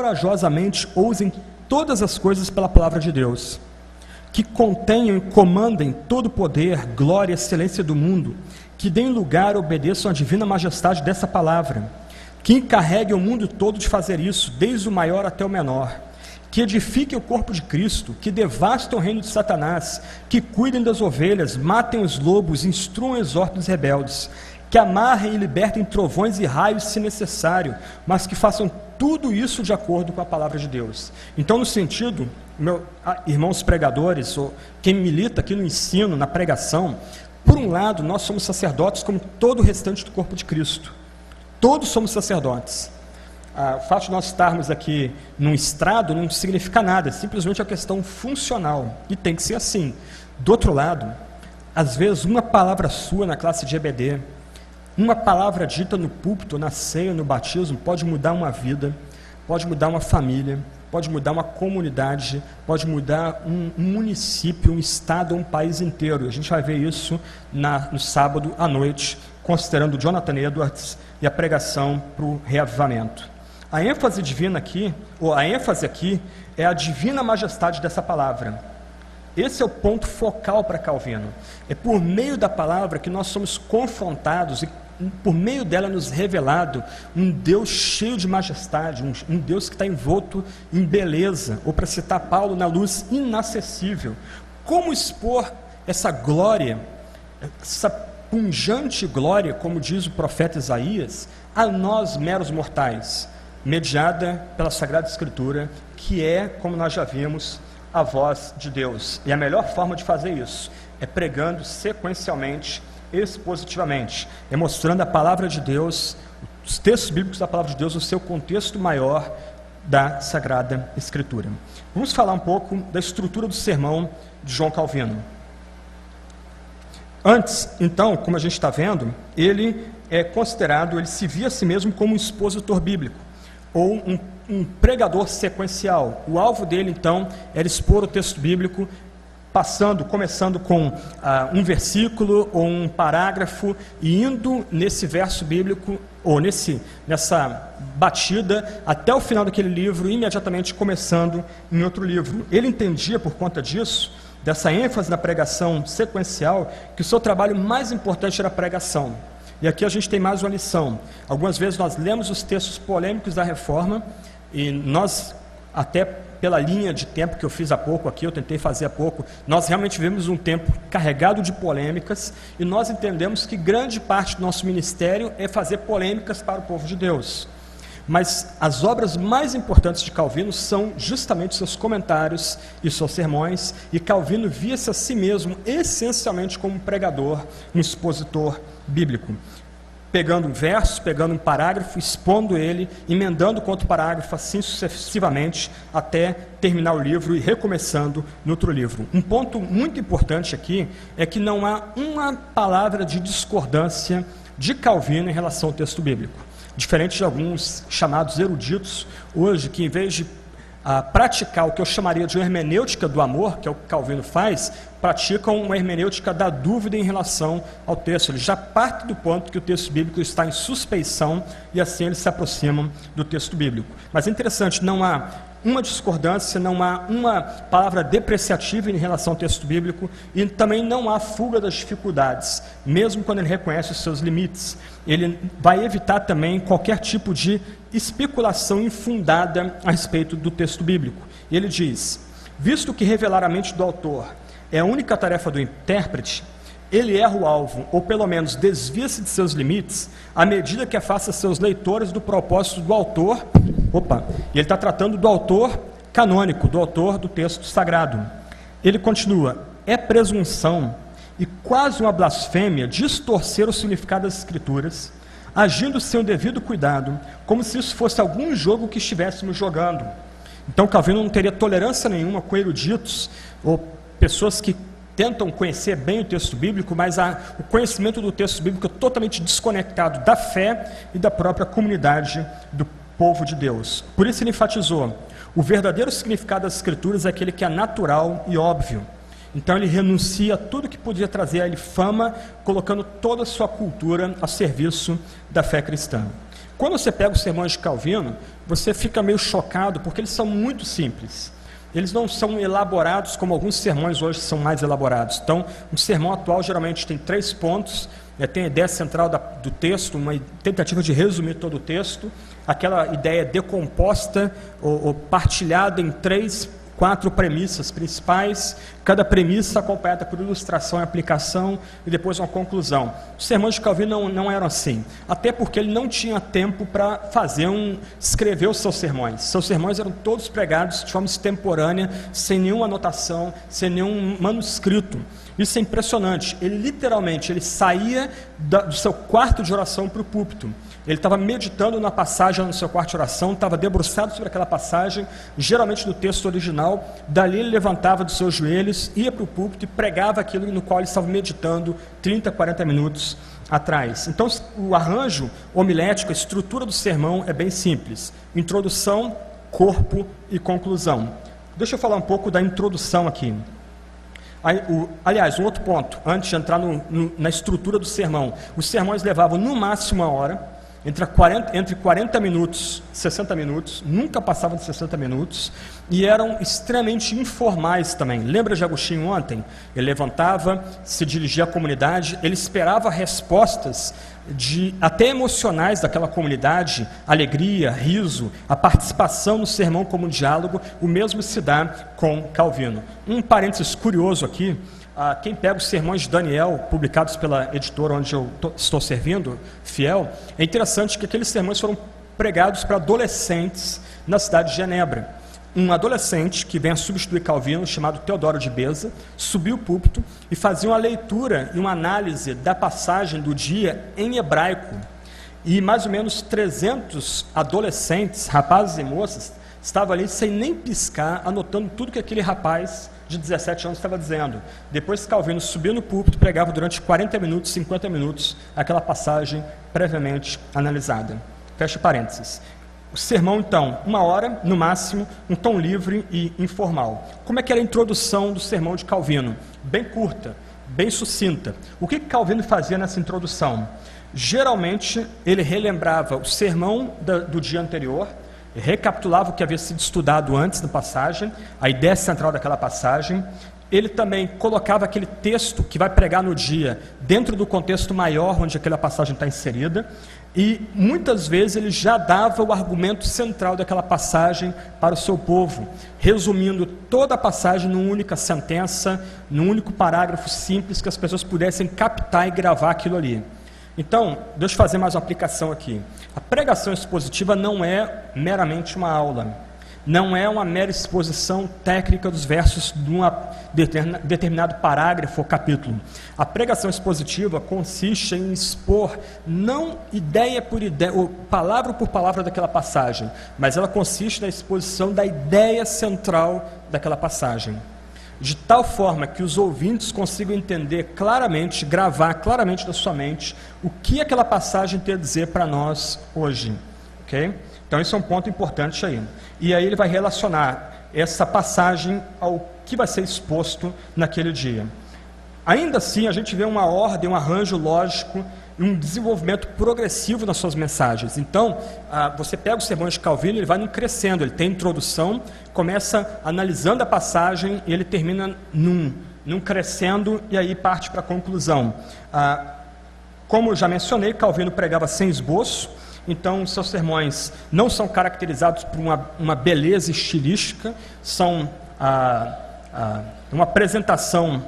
corajosamente ousem todas as coisas pela palavra de Deus, que contenham e comandem todo o poder, glória e excelência do mundo, que deem lugar e obedeçam à divina majestade dessa palavra, que encarreguem o mundo todo de fazer isso, desde o maior até o menor, que edifiquem o corpo de Cristo, que devastem o reino de Satanás, que cuidem das ovelhas, matem os lobos, instruam e exortem os rebeldes, que amarrem e libertem trovões e raios se necessário, mas que façam tudo isso de acordo com a palavra de Deus. Então, no sentido, irmãos pregadores, ou quem milita aqui no ensino, na pregação, por um lado, nós somos sacerdotes como todo o restante do corpo de Cristo. Todos somos sacerdotes. O fato de nós estarmos aqui num estrado não significa nada, é simplesmente uma questão funcional, e tem que ser assim. Do outro lado, às vezes uma palavra sua na classe de EBD, uma palavra dita no púlpito, na ceia, no batismo, pode mudar uma vida, pode mudar uma família, pode mudar uma comunidade, pode mudar um município, um estado, um país inteiro. A gente vai ver isso no sábado à noite, considerando Jonathan Edwards e a pregação para o reavivamento. A ênfase divina aqui, ou a ênfase aqui, é a divina majestade dessa palavra. Esse é o ponto focal para Calvino. É por meio da palavra que nós somos confrontados e por meio dela nos revelado um Deus cheio de majestade, um Deus que está envolto em beleza, ou para citar Paulo, na luz inacessível. Como expor essa glória, essa pungente glória, como diz o profeta Isaías, a nós meros mortais, mediada pela Sagrada Escritura, que é, como nós já vimos, a voz de Deus. E a melhor forma de fazer isso é pregando sequencialmente, expositivamente, é mostrando a palavra de Deus, os textos bíblicos da palavra de Deus, no seu contexto maior da Sagrada Escritura. Vamos falar um pouco da estrutura do sermão de João Calvino. Antes, então, como a gente está vendo, ele é considerado, ele se via a si mesmo como um expositor bíblico, ou um pregador sequencial. O alvo dele, então, era expor o texto bíblico, começando com um versículo ou um parágrafo, e indo nesse verso bíblico, ou nessa batida, até o final daquele livro, imediatamente começando em outro livro. Ele entendia, por conta disso, dessa ênfase na pregação sequencial, que o seu trabalho mais importante era a pregação. E aqui a gente tem mais uma lição. Algumas vezes nós lemos os textos polêmicos da Reforma, e nós, até pela linha de tempo que eu fiz há pouco aqui, eu tentei fazer há pouco, nós realmente vivemos um tempo carregado de polêmicas, e nós entendemos que grande parte do nosso ministério é fazer polêmicas para o povo de Deus. Mas as obras mais importantes de Calvino são justamente seus comentários e seus sermões, e Calvino via-se a si mesmo essencialmente como um pregador, um expositor bíblico, pegando um verso, pegando um parágrafo, expondo ele, emendando com outro parágrafo, assim sucessivamente, até terminar o livro e recomeçando no outro livro. Um ponto muito importante aqui é que não há uma palavra de discordância de Calvino em relação ao texto bíblico. Diferente de alguns chamados eruditos hoje, que em vez de praticar o que eu chamaria de uma hermenêutica do amor, que é o que Calvino faz, praticam uma hermenêutica da dúvida em relação ao texto. Eles já partem do ponto que o texto bíblico está em suspeição, e assim eles se aproximam do texto bíblico. Mas é interessante, não há uma discordância, não há uma palavra depreciativa em relação ao texto bíblico, e também não há fuga das dificuldades, mesmo quando ele reconhece os seus limites. Ele vai evitar também qualquer tipo de especulação infundada a respeito do texto bíblico. E ele diz: visto que revelar a mente do autor é a única tarefa do intérprete, ele erra o alvo, ou pelo menos desvia-se de seus limites, à medida que afasta seus leitores do propósito do autor. E ele está tratando do autor canônico, do autor do texto sagrado. Ele continua: é presunção e quase uma blasfêmia distorcer o significado das Escrituras, agindo sem o devido cuidado, como se isso fosse algum jogo que estivéssemos jogando. Então Calvino não teria tolerância nenhuma com eruditos, ou pessoas que tentam conhecer bem o texto bíblico, mas o conhecimento do texto bíblico é totalmente desconectado da fé e da própria comunidade do povo de Deus. Por isso ele enfatizou: o verdadeiro significado das Escrituras é aquele que é natural e óbvio. Então ele renuncia a tudo que podia trazer a ele fama, colocando toda a sua cultura a serviço da fé cristã. quando você pega os sermões de Calvino, você fica meio chocado, porque eles são muito simples. Eles não são elaborados como alguns sermões hoje são mais elaborados. Então, um sermão atual geralmente tem 3 pontos, tem a ideia central do texto, uma tentativa de resumir todo o texto, aquela ideia decomposta ou partilhada em 3, 4 premissas principais, cada premissa acompanhada por ilustração e aplicação, e depois uma conclusão. Os sermões de Calvino não eram assim, até porque ele não tinha tempo para escrever os seus sermões. Seus sermões eram todos pregados de forma extemporânea, sem nenhuma anotação, sem nenhum manuscrito. Isso é impressionante. Ele literalmente saía do seu quarto de oração para o púlpito. Ele estava meditando na passagem no seu quarto de oração, estava debruçado sobre aquela passagem, geralmente do texto original. Dali ele levantava dos seus joelhos, ia para o púlpito e pregava aquilo no qual ele estava meditando 30, 40 minutos atrás. Então o arranjo homilético, a estrutura do sermão é bem simples: introdução, corpo e conclusão. Deixa eu falar um pouco da introdução aqui. Aliás, um outro ponto, antes de entrar na estrutura do sermão: os sermões levavam no máximo 1 hora, entre 40 minutos e 60 minutos, nunca passavam de 60 minutos, e eram extremamente informais também. Lembra de Agostinho ontem? Ele levantava, se dirigia à comunidade, ele esperava respostas até emocionais daquela comunidade, alegria, riso, a participação no sermão como um diálogo. O mesmo se dá com Calvino. Um parênteses curioso aqui: quem pega os sermões de Daniel, publicados pela editora onde eu estou servindo, Fiel, é interessante que aqueles sermões foram pregados para adolescentes na cidade de Genebra. Um adolescente que vem a substituir Calvino, chamado Teodoro de Beza, subiu o púlpito e fazia uma leitura e uma análise da passagem do dia em hebraico. E mais ou menos 300 adolescentes, rapazes e moças, estavam ali sem nem piscar, anotando tudo que aquele rapaz de 17 anos estava dizendo. Depois que Calvino subiu no púlpito, pregava durante 40 minutos, 50 minutos, aquela passagem previamente analisada. Fecha parênteses. O sermão, então, 1 hora, no máximo, um tom livre e informal. Como é que era a introdução do sermão de Calvino? Bem curta, bem sucinta. O que Calvino fazia nessa introdução? Geralmente, ele relembrava o sermão do dia anterior, recapitulava o que havia sido estudado antes da passagem, a ideia central daquela passagem. Ele também colocava aquele texto que vai pregar no dia dentro do contexto maior onde aquela passagem está inserida, e muitas vezes ele já dava o argumento central daquela passagem para o seu povo, resumindo toda a passagem numa única sentença, num único parágrafo simples, que as pessoas pudessem captar e gravar aquilo ali. Então, deixa eu fazer mais uma aplicação aqui. A pregação expositiva não é meramente uma aula, não é uma mera exposição técnica dos versos de um determinado parágrafo ou capítulo. A pregação expositiva consiste em expor não ideia por ideia, ou palavra por palavra daquela passagem, mas ela consiste na exposição da ideia central daquela passagem, de tal forma que os ouvintes consigam entender claramente, gravar claramente na sua mente o que aquela passagem tem a dizer para nós hoje, ok? Então, isso é um ponto importante aí. E aí ele vai relacionar essa passagem ao que vai ser exposto naquele dia. Ainda assim, a gente vê uma ordem, um arranjo lógico, um desenvolvimento progressivo nas suas mensagens. Então, você pega o sermão de Calvino, ele vai num crescendo, ele tem introdução, começa analisando a passagem e ele termina num crescendo e aí parte para a conclusão. Como eu já mencionei, Calvino pregava sem esboço. Então, seus sermões não são caracterizados por uma beleza estilística, são uma apresentação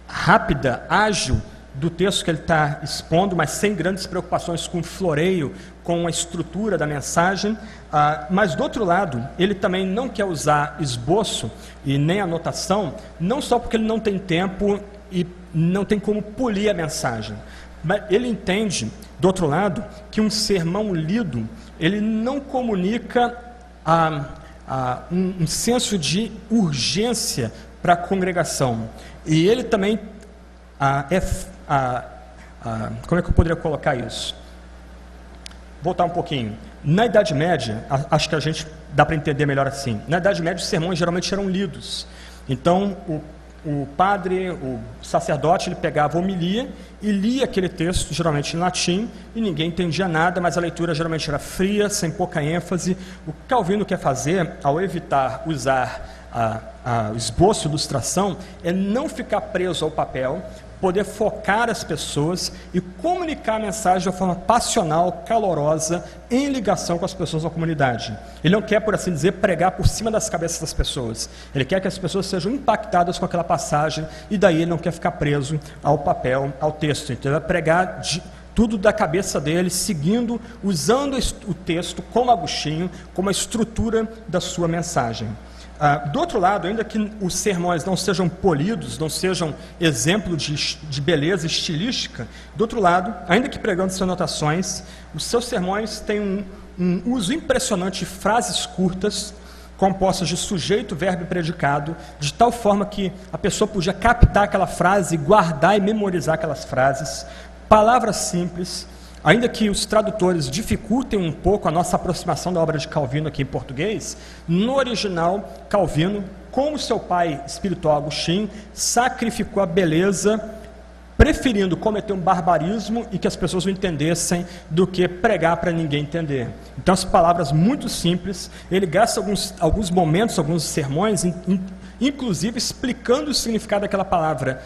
rápida, ágil do texto que ele está expondo, mas sem grandes preocupações com o floreio, com a estrutura da mensagem. Mas, do outro lado, ele também não quer usar esboço e nem anotação, não só porque ele não tem tempo e não tem como polir a mensagem, mas ele entende, do outro lado, que um sermão lido, ele não comunica um senso de urgência para a congregação. E ele também como é que eu poderia colocar isso? Voltar um pouquinho. Na Idade Média, acho que dá para entender melhor assim. Na Idade Média, os sermões geralmente eram lidos. Então, o padre, o sacerdote, ele pegava a homilia e lia aquele texto, geralmente em latim, e ninguém entendia nada, mas a leitura geralmente era fria, sem pouca ênfase. O que Calvino quer fazer, ao evitar usar o esboço, ilustração, é não ficar preso ao papel, poder focar as pessoas e comunicar a mensagem de uma forma passional, calorosa, em ligação com as pessoas da comunidade. Ele não quer, por assim dizer, pregar por cima das cabeças das pessoas. Ele quer que as pessoas sejam impactadas com aquela passagem, e daí ele não quer ficar preso ao papel, ao texto. Então ele vai pregar tudo da cabeça dele, seguindo, usando o texto como Agostinho, como a estrutura da sua mensagem. Do outro lado, ainda que os sermões não sejam polidos, não sejam exemplo de beleza estilística, do outro lado, ainda que pregando suas anotações, os seus sermões têm um uso impressionante de frases curtas, compostas de sujeito, verbo e predicado, de tal forma que a pessoa podia captar aquela frase, guardar e memorizar aquelas frases, palavras simples. Ainda que os tradutores dificultem um pouco a nossa aproximação da obra de Calvino aqui em português, no original, Calvino, como seu pai espiritual Agostinho, sacrificou a beleza, preferindo cometer um barbarismo e que as pessoas não entendessem do que pregar para ninguém entender. Então, as palavras muito simples, ele gasta alguns momentos, alguns sermões, inclusive explicando o significado daquela palavra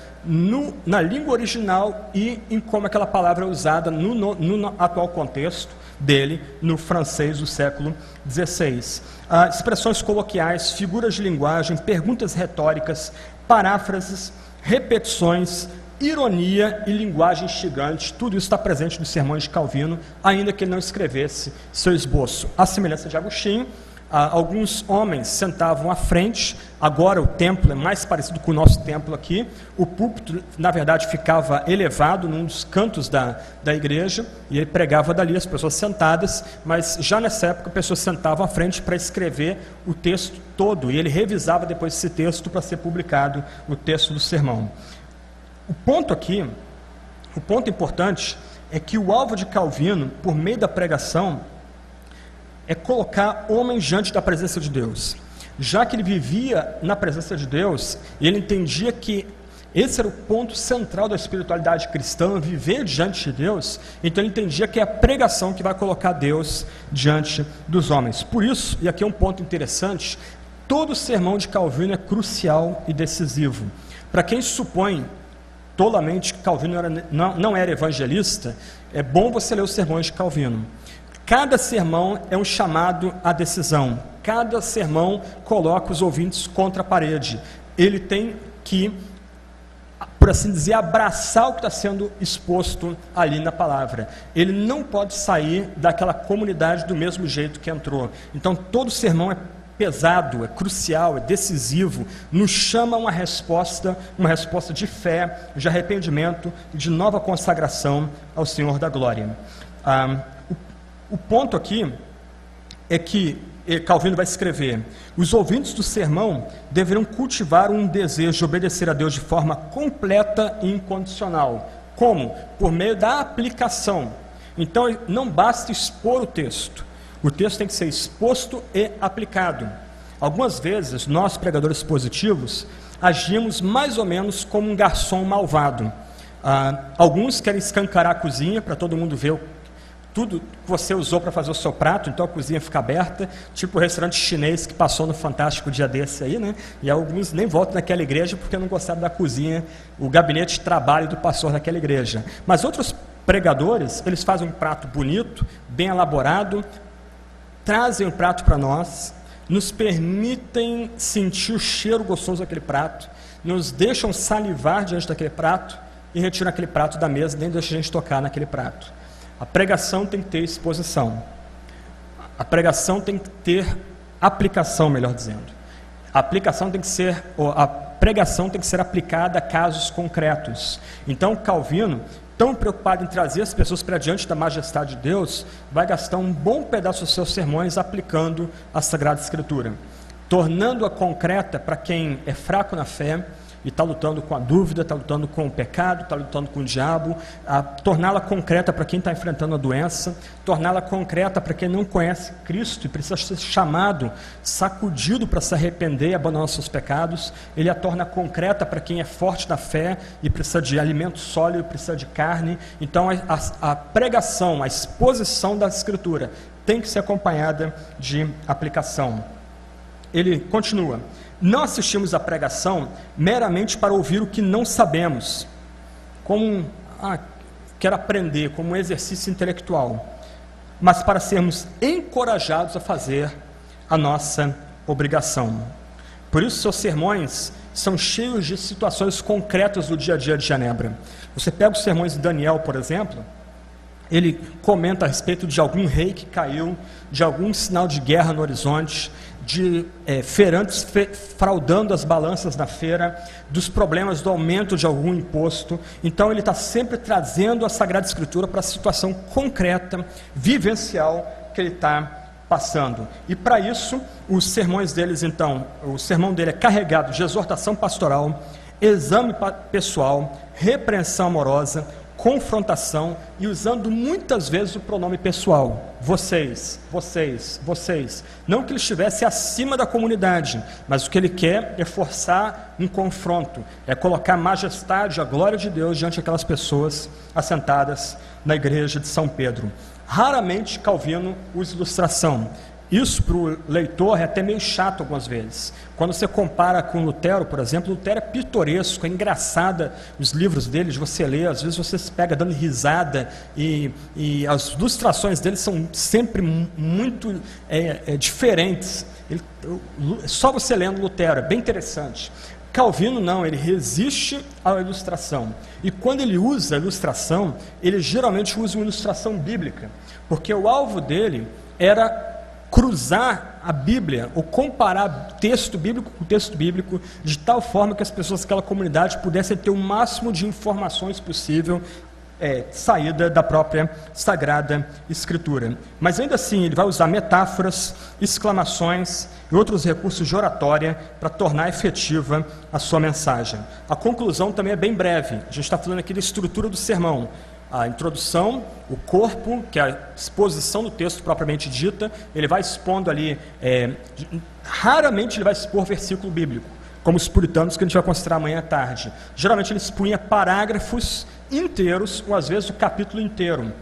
na língua original e em como aquela palavra é usada no atual contexto dele, no francês do século XVI. Expressões coloquiais, figuras de linguagem, perguntas retóricas, paráfrases, repetições, ironia e linguagem instigante, tudo isso está presente nos sermões de Calvino, ainda que ele não escrevesse seu esboço. À semelhança de Agostinho, alguns homens sentavam à frente. Agora o templo é mais parecido com o nosso templo aqui. O púlpito, na verdade, ficava elevado num dos cantos da igreja, e ele pregava dali, as pessoas sentadas, mas já nessa época, as pessoas sentavam à frente para escrever o texto todo, e ele revisava depois esse texto para ser publicado, o texto do sermão. O ponto aqui, o ponto importante, é que o alvo de Calvino, por meio da pregação, é colocar homens diante da presença de Deus. Já que ele vivia na presença de Deus, ele entendia que esse era o ponto central da espiritualidade cristã, viver diante de Deus. Então ele entendia que é a pregação que vai colocar Deus diante dos homens. Por isso, e aqui é um ponto interessante, todo sermão de Calvino é crucial e decisivo. Para quem supõe tolamente que Calvino não era evangelista, é bom você ler os sermões de Calvino. Cada sermão é um chamado à decisão. Cada sermão coloca os ouvintes contra a parede. Ele tem que, por assim dizer, abraçar o que está sendo exposto ali na palavra. Ele não pode sair daquela comunidade do mesmo jeito que entrou. Então, todo sermão é pesado, é crucial, é decisivo, nos chama a uma resposta de fé, de arrependimento, de nova consagração ao Senhor da glória. O ponto aqui é que Calvino vai escrever: os ouvintes do sermão deverão cultivar um desejo de obedecer a Deus de forma completa e incondicional. Como? Por meio da aplicação. Então, não basta expor o texto tem que ser exposto e aplicado. Algumas vezes, nós, pregadores positivos, agimos mais ou menos como um garçom malvado. Alguns querem escancarar a cozinha para todo mundo ver tudo que você usou para fazer o seu prato, então a cozinha fica aberta, tipo o restaurante chinês que passou no Fantástico dia desse aí, né? E alguns nem voltam naquela igreja porque não gostaram da cozinha, o gabinete de trabalho do pastor daquela igreja. Mas outros pregadores, eles fazem um prato bonito, bem elaborado, trazem o prato para nós, nos permitem sentir o cheiro gostoso daquele prato, nos deixam salivar diante daquele prato e retiram aquele prato da mesa, nem deixam a gente tocar naquele prato. A pregação tem que ter exposição. A pregação tem que ter aplicação, melhor dizendo. A pregação tem que ser aplicada a casos concretos. Então, Calvino, tão preocupado em trazer as pessoas para diante da majestade de Deus, vai gastar um bom pedaço dos seus sermões aplicando a Sagrada Escritura, tornando-a concreta para quem é fraco na fé e está lutando com a dúvida, está lutando com o pecado, está lutando com o diabo, torná-la concreta para quem está enfrentando a doença, torná-la concreta para quem não conhece Cristo e precisa ser chamado, sacudido para se arrepender e abandonar seus pecados. Ele a torna concreta para quem é forte na fé e precisa de alimento sólido, precisa de carne. Então a pregação, a exposição da Escritura tem que ser acompanhada de aplicação. Ele continua: não assistimos à pregação meramente para ouvir o que não sabemos, como quero aprender, como um exercício intelectual, mas para sermos encorajados a fazer a nossa obrigação. Por isso, seus sermões são cheios de situações concretas do dia a dia de Genebra. Você pega os sermões de Daniel, por exemplo, ele comenta a respeito de algum rei que caiu, de algum sinal de guerra no horizonte, de feirantes fraudando as balanças na feira, dos problemas do aumento de algum imposto. Então ele está sempre trazendo a Sagrada Escritura para a situação concreta, vivencial que ele está passando. E para isso, os sermões deles, então, o sermão dele é carregado de exortação pastoral, exame pessoal, repreensão amorosa, confrontação, e usando muitas vezes o pronome pessoal: vocês, vocês, vocês. Não que ele estivesse acima da comunidade, mas o que ele quer é forçar um confronto, é colocar a majestade, a glória de Deus diante daquelas pessoas assentadas na igreja de São Pedro. Raramente Calvino usa ilustração. Isso para o leitor é até meio chato algumas vezes. Quando você compara com Lutero, por exemplo, Lutero é pitoresco, é engraçada os livros dele, de você ler, às vezes você se pega dando risada, e as ilustrações dele são sempre muito diferentes. Só você lendo Lutero, é bem interessante. Calvino não, ele resiste à ilustração. E quando ele usa a ilustração, ele geralmente usa uma ilustração bíblica, porque o alvo dele era cruzar a Bíblia, ou comparar texto bíblico com texto bíblico, de tal forma que as pessoas daquela comunidade pudessem ter o máximo de informações possível, saída da própria Sagrada Escritura. Mas ainda assim, ele vai usar metáforas, exclamações e outros recursos de oratória para tornar efetiva a sua mensagem. A conclusão também é bem breve. A gente está falando aqui da estrutura do sermão. A introdução, o corpo, que é a exposição do texto propriamente dita. Ele vai expondo ali, raramente ele vai expor versículo bíblico, como os puritanos que a gente vai considerar amanhã à tarde. Geralmente ele expunha parágrafos inteiros, ou às vezes o capítulo inteiro.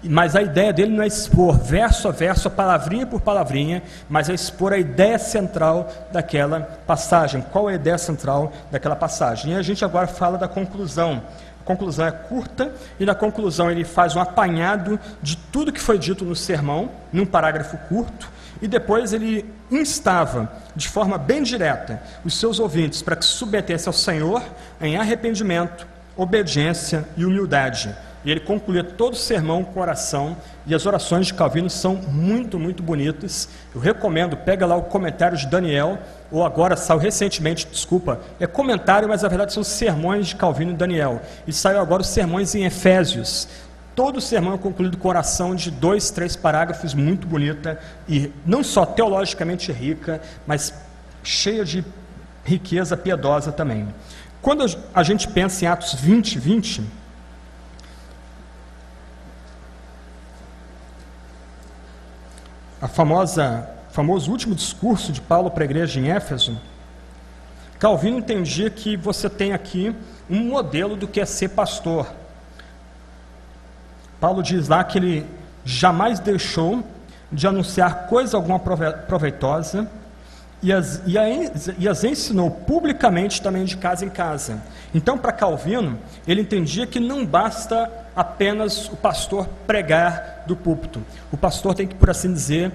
Mas a ideia dele não é expor verso a verso, palavrinha por palavrinha, mas é expor a ideia central daquela passagem. Qual é a ideia central daquela passagem? E a gente agora fala da conclusão. A conclusão é curta, e na conclusão ele faz um apanhado de tudo que foi dito no sermão, num parágrafo curto, e depois ele instava, de forma bem direta, os seus ouvintes para que se submetessem ao Senhor em arrependimento, obediência e humildade. E ele concluía todo o sermão com oração, e as orações de Calvino são muito, muito bonitas. Eu recomendo, pega lá o comentário de Daniel, ou agora saiu recentemente, é comentário, mas na verdade são sermões de Calvino e Daniel. E saiu agora os sermões em Efésios. Todo o sermão é concluído com oração de 2, 3 parágrafos, muito bonita, e não só teologicamente rica, mas cheia de riqueza piedosa também. Quando a gente pensa em Atos 20, famoso último discurso de Paulo para a igreja em Éfeso, Calvino entendia que você tem aqui um modelo do que é ser pastor. Paulo diz lá que ele jamais deixou de anunciar coisa alguma proveitosa, e as ensinou publicamente também de casa em casa. Então, para Calvino, ele entendia que não basta apenas o pastor pregar do púlpito. O pastor tem que, por assim dizer,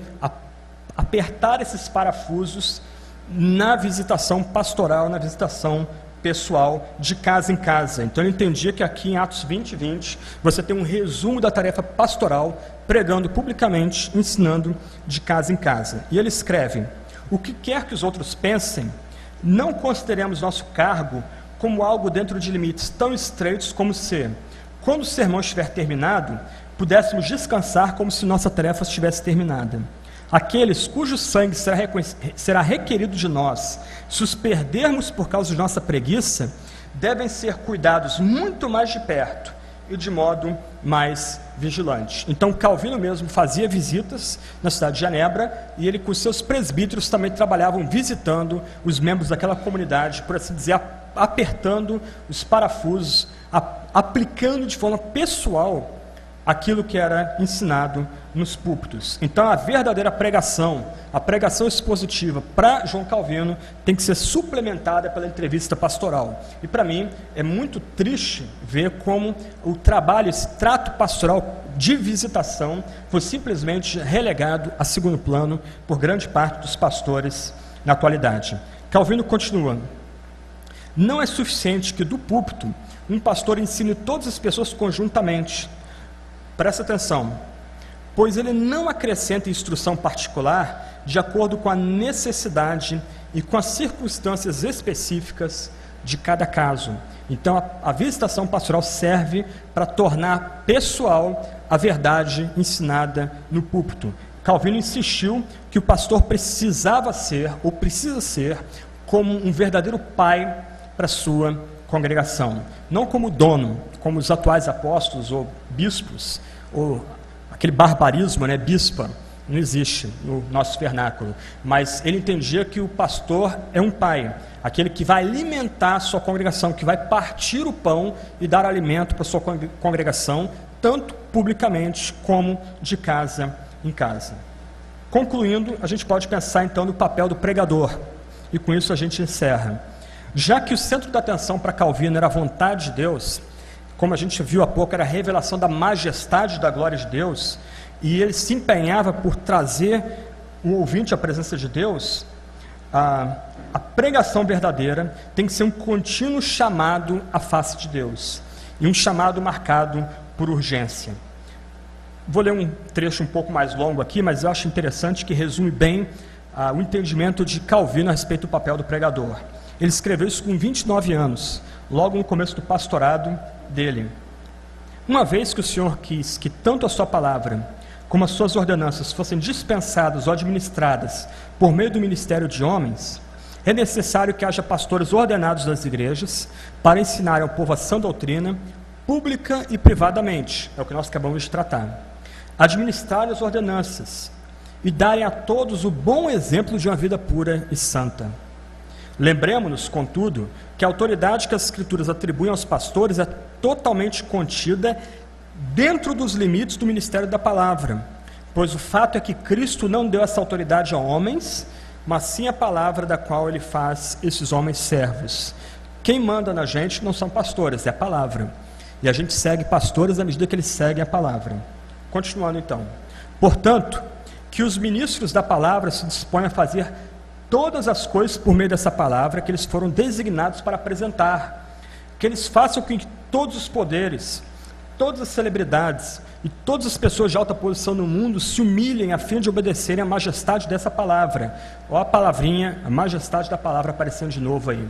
apertar esses parafusos na visitação pastoral, na visitação pessoal, de casa em casa. Então ele entendia que aqui em Atos 20, você tem um resumo da tarefa pastoral, pregando publicamente, ensinando de casa em casa. E ele escreve: o que quer que os outros pensem, não consideremos nosso cargo como algo dentro de limites tão estreitos como se, quando o sermão estiver terminado, pudéssemos descansar como se nossa tarefa estivesse terminada. Aqueles cujo sangue será requerido de nós, se os perdermos por causa de nossa preguiça, devem ser cuidados muito mais de perto e de modo mais vigilante. Então Calvino mesmo fazia visitas na cidade de Genebra e ele com seus presbíteros também trabalhavam visitando os membros daquela comunidade, por assim dizer, apertando os parafusos, aplicando de forma pessoal aquilo que era ensinado nos púlpitos. Então a verdadeira pregação, a pregação expositiva para João Calvino tem que ser suplementada pela entrevista pastoral. E para mim é muito triste ver como o trabalho, esse trato pastoral de visitação foi simplesmente relegado a segundo plano por grande parte dos pastores na atualidade. Calvino continua: não é suficiente que do púlpito um pastor ensine todas as pessoas conjuntamente. Presta atenção, pois ele não acrescenta instrução particular de acordo com a necessidade e com as circunstâncias específicas de cada caso. Então a visitação pastoral serve para tornar pessoal a verdade ensinada no púlpito. Calvino insistiu que o pastor precisava ser, ou precisa ser, como um verdadeiro pai para a sua congregação, não como dono, como os atuais apóstolos ou bispos, ou aquele barbarismo, né, bispa, não existe no nosso vernáculo, mas ele entendia que o pastor é um pai, aquele que vai alimentar a sua congregação, que vai partir o pão e dar alimento para a sua congregação, tanto publicamente como de casa em casa. Concluindo, a gente pode pensar então no papel do pregador, e com isso a gente encerra. Já que o centro da atenção para Calvino era a vontade de Deus, como a gente viu há pouco, era a revelação da majestade da glória de Deus, e ele se empenhava por trazer o ouvinte à presença de Deus, a pregação verdadeira tem que ser um contínuo chamado à face de Deus, e um chamado marcado por urgência. Vou ler um trecho um pouco mais longo aqui, mas eu acho interessante que resume bem o entendimento de Calvino a respeito do papel do pregador. Ele escreveu isso com 29 anos, logo no começo do pastorado dele. Uma vez que o Senhor quis que tanto a sua palavra como as suas ordenanças fossem dispensadas ou administradas por meio do ministério de homens, é necessário que haja pastores ordenados das igrejas para ensinarem ao povo a sã doutrina, pública e privadamente, é o que nós acabamos de tratar, administrarem as ordenanças e darem a todos o bom exemplo de uma vida pura e santa. Lembremos-nos, contudo, que a autoridade que as Escrituras atribuem aos pastores é totalmente contida dentro dos limites do ministério da palavra, pois o fato é que Cristo não deu essa autoridade a homens, mas sim a palavra da qual ele faz esses homens servos. Quem manda na gente não são pastores, é a palavra, e a gente segue pastores à medida que eles seguem a palavra. Continuando então, portanto, que os ministros da palavra se dispõem a fazer todas as coisas por meio dessa palavra que eles foram designados para apresentar, que eles façam com que todos os poderes, todas as celebridades e todas as pessoas de alta posição no mundo se humilhem a fim de obedecerem à majestade dessa palavra. Ó, a palavrinha, a majestade da palavra aparecendo de novo aí.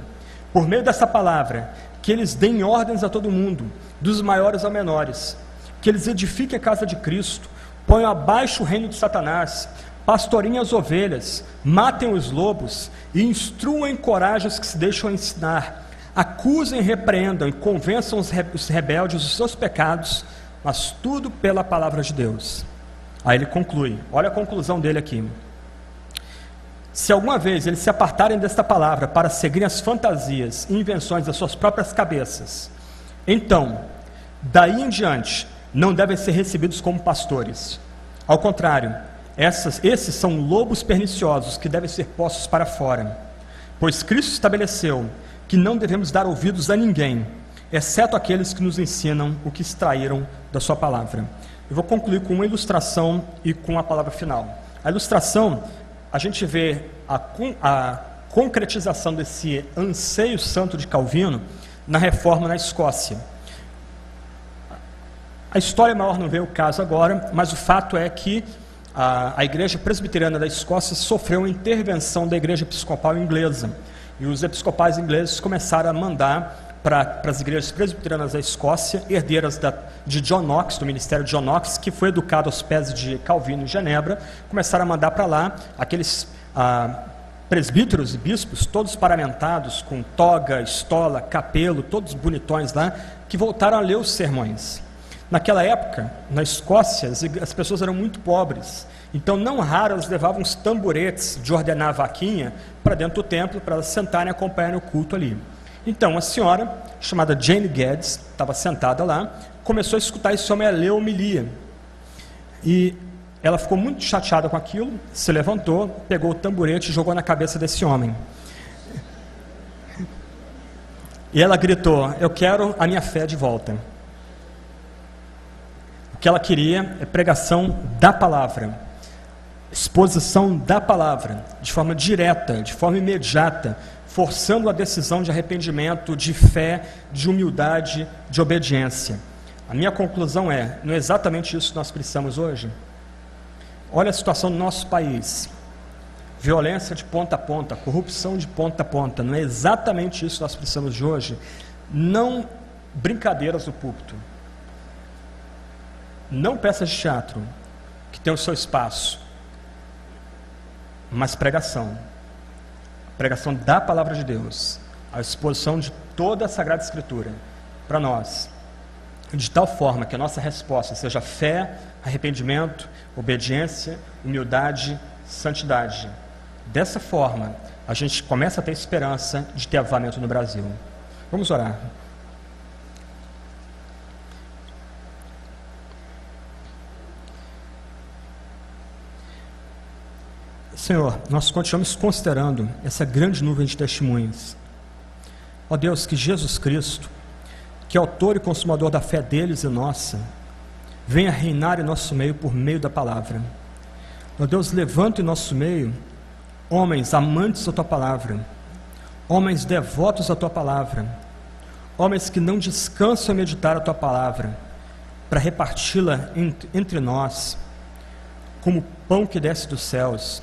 Por meio dessa palavra, que eles deem ordens a todo mundo, dos maiores aos menores, que eles edifiquem a casa de Cristo, ponham abaixo o reino de Satanás, pastorem as ovelhas, matem os lobos e instruam e encorajem os que se deixam ensinar, acusem, repreendam e convençam os rebeldes dos seus pecados, mas tudo pela palavra de Deus. Aí ele conclui, olha a conclusão dele aqui: se alguma vez eles se apartarem desta palavra para seguirem as fantasias e invenções das suas próprias cabeças, então, daí em diante, não devem ser recebidos como pastores. Ao contrário, esses são lobos perniciosos que devem ser postos para fora, pois Cristo estabeleceu que não devemos dar ouvidos a ninguém, exceto aqueles que nos ensinam o que extraíram da sua palavra. Eu vou concluir com uma ilustração e com a palavra final. A ilustração, a gente vê a concretização desse anseio santo de Calvino na reforma na Escócia. A história maior não veio o caso agora, mas o fato é que a igreja presbiteriana da Escócia sofreu uma intervenção da igreja episcopal inglesa, e os episcopais ingleses começaram a mandar para as igrejas presbiterianas da Escócia, herdeiras de John Knox, do ministério de John Knox, que foi educado aos pés de Calvino em Genebra, começaram a mandar para lá aqueles presbíteros e bispos, todos paramentados, com toga, estola, capelo, todos bonitões lá, que voltaram a ler os sermões. Naquela época, na Escócia, as pessoas eram muito pobres, então não raro elas levavam uns tamboretes de ordenar a vaquinha para dentro do templo, para elas sentarem e acompanharem o culto ali. Então, uma senhora, chamada Jane Geddes, estava sentada lá, começou a escutar esse homem ler a homilia. E ela ficou muito chateada com aquilo, se levantou, pegou o tamborete e jogou na cabeça desse homem. E ela gritou: eu quero a minha fé de volta. O que ela queria é pregação da palavra, exposição da palavra, de forma direta, de forma imediata, forçando a decisão de arrependimento, de fé, de humildade, de obediência. A minha conclusão é: não é exatamente isso que nós precisamos hoje? Olha a situação do nosso país, violência de ponta a ponta, corrupção de ponta a ponta, não é exatamente isso que nós precisamos de hoje? Não brincadeiras do púlpito, não peças de teatro, que tem o seu espaço, mas pregação da palavra de Deus, a exposição de toda a Sagrada Escritura para nós, de tal forma que a nossa resposta seja fé, arrependimento, obediência, humildade, santidade. Dessa forma, a gente começa a ter esperança de ter avivamento no Brasil. Vamos orar. Senhor, nós continuamos considerando essa grande nuvem de testemunhas. Ó Deus, que Jesus Cristo, que é autor e consumador da fé deles e nossa, venha reinar em nosso meio por meio da palavra. Ó Deus, levanta em nosso meio homens amantes da Tua palavra, homens devotos à Tua palavra, homens que não descansam em meditar a Tua palavra, para reparti-la entre nós, como pão que desce dos céus,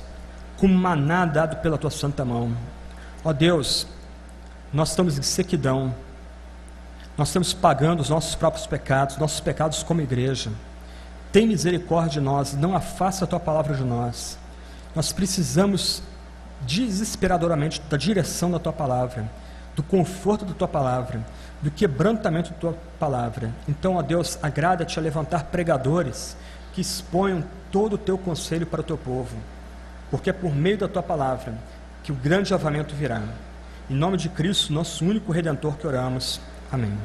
como maná dado pela Tua santa mão. Ó Deus, nós estamos em sequidão, nós estamos pagando os nossos próprios pecados como igreja. Tem misericórdia de nós, não afasta a Tua palavra de nós. Nós precisamos desesperadoramente da direção da Tua palavra, do conforto da Tua palavra, do quebrantamento da Tua palavra. Então, ó Deus, agrada-te a levantar pregadores que exponham todo o Teu conselho para o Teu povo, porque é por meio da Tua palavra que o grande avivamento virá. Em nome de Cristo, nosso único Redentor, que oramos. Amém.